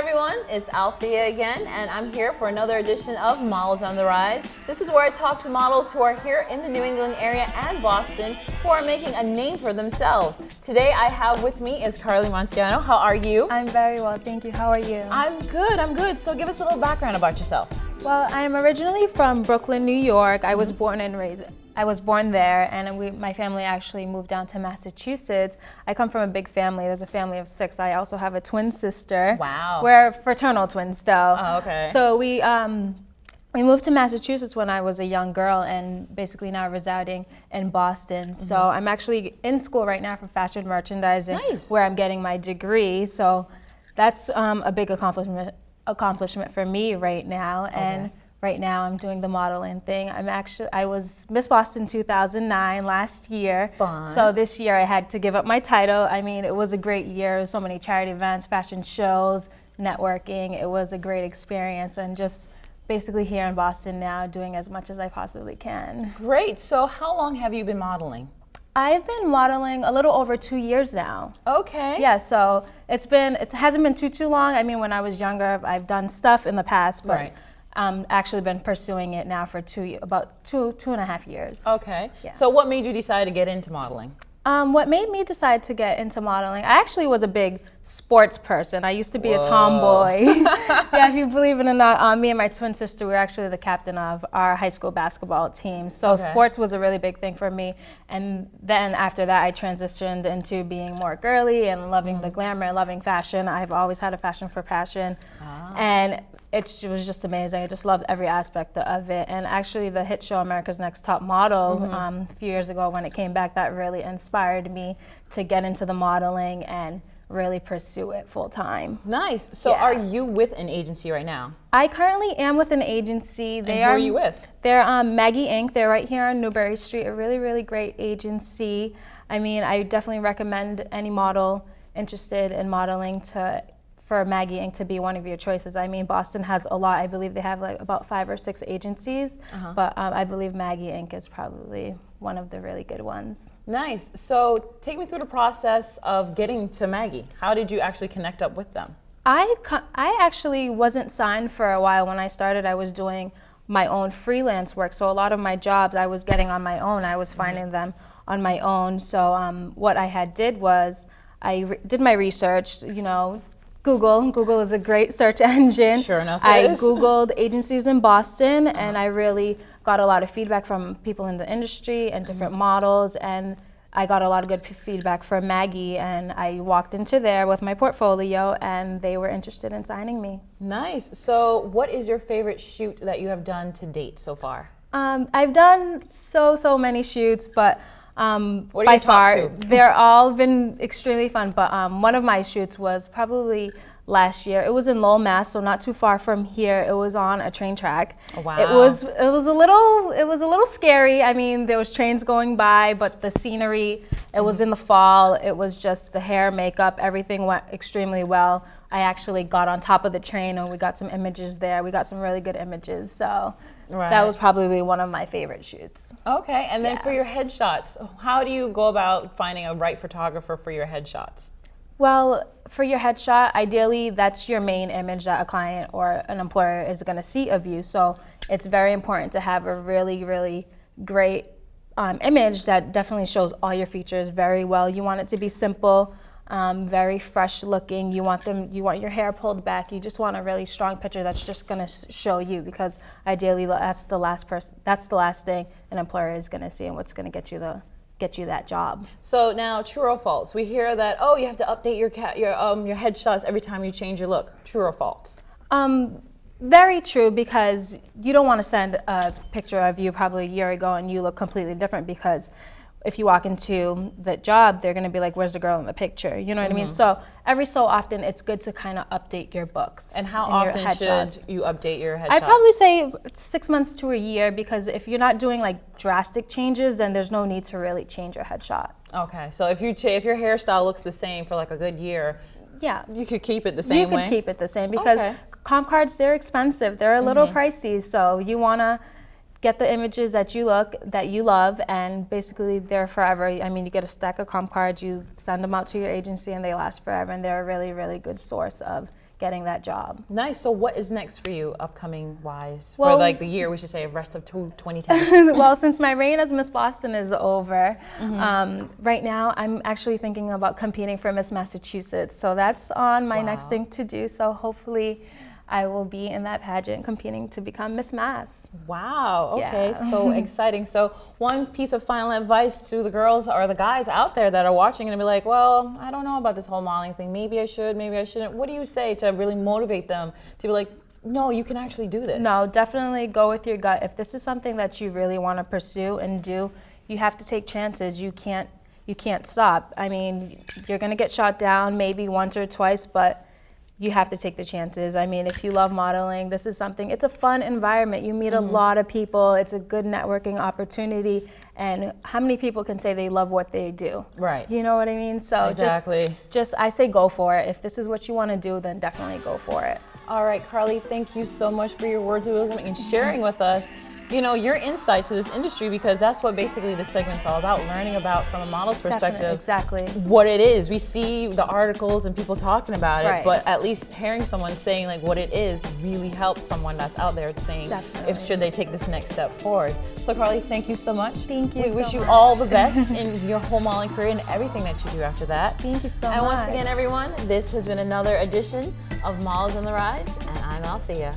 everyone, it's Althea again, and I'm here for another edition of Models on the Rise. This is where I talk to models who are here in the New England area and Boston who are making a name for themselves. Today I have with me is Carly Monciano. How are you? I'm very well, thank you. How are you? I'm good. So give us a little background about yourself. Well, I'm originally from Brooklyn, New York. I was born there, and my family actually moved down to Massachusetts. I come from a big family. There's a family of 6. I also have a twin sister. Wow. We're fraternal twins, though. Oh, okay. So we moved to Massachusetts when I was a young girl, and basically now residing in Boston. So I'm actually in school right now for fashion merchandising, where I'm getting my degree. So that's a big accomplishment for me right now. And right now I'm doing the modeling thing. I was Miss Boston 2009 last year. Fun. So this year I had to give up my title. I mean, it was a great year. So many charity events, fashion shows, networking. It was a great experience, and just basically here in Boston now doing as much as I possibly can. Great. So how long have you been modeling? I've been modeling a little over 2 years now. Okay. Yeah, so it hasn't been too long. I mean, when I was younger, I've done stuff in the past, but actually been pursuing it now for about two and a half years. Okay. Yeah. So what made you decide to get into modeling? What made me decide to get into modeling, I actually was a big sports person. I used to be a tomboy. Yeah, if you believe it or not, me and my twin sister were actually the captain of our high school basketball team. So sports was a really big thing for me. And then after that, I transitioned into being more girly and loving the glamour, loving fashion. I've always had a fashion for passion. And it was just amazing. I just loved every aspect of it. And actually the hit show America's Next Top Model a few years ago when it came back, that really inspired me to get into the modeling and really pursue it full time. Nice. So are you with an agency right now? I currently am with an agency. And who are you with? They're Maggie Inc. They're right here on Newbury Street, a really, really great agency. I mean, I definitely recommend any model interested in modeling for Maggie Inc. to be one of your choices. I mean, Boston has a lot. I believe they have like about 5 or 6 agencies, but I believe Maggie Inc. is probably one of the really good ones. Nice. So take me through the process of getting to Maggie. How did you actually connect up with them? I actually wasn't signed for a while. When I started, I was doing my own freelance work. So a lot of my jobs I was getting on my own. I was finding them on my own. So what I did was I did my research, Google is a great search engine. Sure enough, I Googled agencies in Boston, and I really got a lot of feedback from people in the industry and different models, and I got a lot of good feedback from Maggie, and I walked into there with my portfolio, and they were interested in signing me. Nice. So what is your favorite shoot that you have done to date so far? I've done so many shoots, but what are by your top far, 2? they're all been extremely fun, but one of my shoots was probably last year. It was in Lowell, Mass, so not too far from here. It was on a train track. Oh, wow. It was a little scary. I mean, there was trains going by, but the scenery, it was in the fall. It was just the hair, makeup, everything went extremely well. I actually got on top of the train and we got some images there. We got some really good images, so that was probably one of my favorite shoots. Okay, and then for your headshots, how do you go about finding a right photographer for your headshots? Well, for your headshot, ideally that's your main image that a client or an employer is going to see of you. So it's very important to have a really, really great image that definitely shows all your features very well. You want it to be simple, very fresh looking. You want your hair pulled back. You just want a really strong picture that's just going to show you, because ideally that's the last thing an employer is going to see and what's going to get you that job. So now, true or false? We hear that you have to update your headshots every time you change your look. True or false? Very true, because you don't want to send a picture of you probably a year ago and you look completely different, because if you walk into the job, they're going to be like, where's the girl in the picture? You know what I mean? So every so often, it's good to kind of update your books. And how often should you update your headshots? I'd probably say 6 months to a year, because if you're not doing like drastic changes, then there's no need to really change your headshot. Okay, so if your hairstyle looks the same for like a good year, you could keep it the same way? You could keep it the same, because comp cards, they're expensive. They're a little pricey, so you want to get the images that you love, and basically they're forever. I mean, you get a stack of comp cards, you send them out to your agency, and they last forever, and they're a really, really good source of getting that job. Nice. So what is next for you, upcoming wise, for Well- like the year, we should say, rest of 2010? Well, since my reign as Miss Boston is over, right now I'm actually thinking about competing for Miss Massachusetts. So that's on my next Wow. thing to do. So hopefully I will be in that pageant competing to become Miss Mass. Wow. Okay. Yeah. So exciting. So one piece of final advice to the girls or the guys out there that are watching and be like, well, I don't know about this whole modeling thing. Maybe I should, maybe I shouldn't. What do you say to really motivate them to be like, no, you can actually do this? No, definitely go with your gut. If this is something that you really want to pursue and do, you have to take chances. You can't stop. I mean, you're going to get shot down maybe once or twice, but you have to take the chances. I mean, if you love modeling, this is something, it's a fun environment. You meet a lot of people. It's a good networking opportunity. And how many people can say they love what they do? Right. You know what I mean? So Exactly. just I say go for it. If this is what you want to do, then definitely go for it. All right, Carly, thank you so much for your words of wisdom and sharing with us, you know, your insight to this industry, because that's what basically this segment's all about, learning about, from a model's perspective, Definitely, exactly. what it is. We see the articles and people talking about it, Right. but at least hearing someone saying like what it is really helps someone that's out there saying Definitely. if should they take this next step forward. So Carly, thank you so much. Thank you We so wish you much. all the best in your whole modeling career and everything that you do after that. Thank you so much. And once again, everyone, this has been another edition of Models on the Rise, and I'm Althea.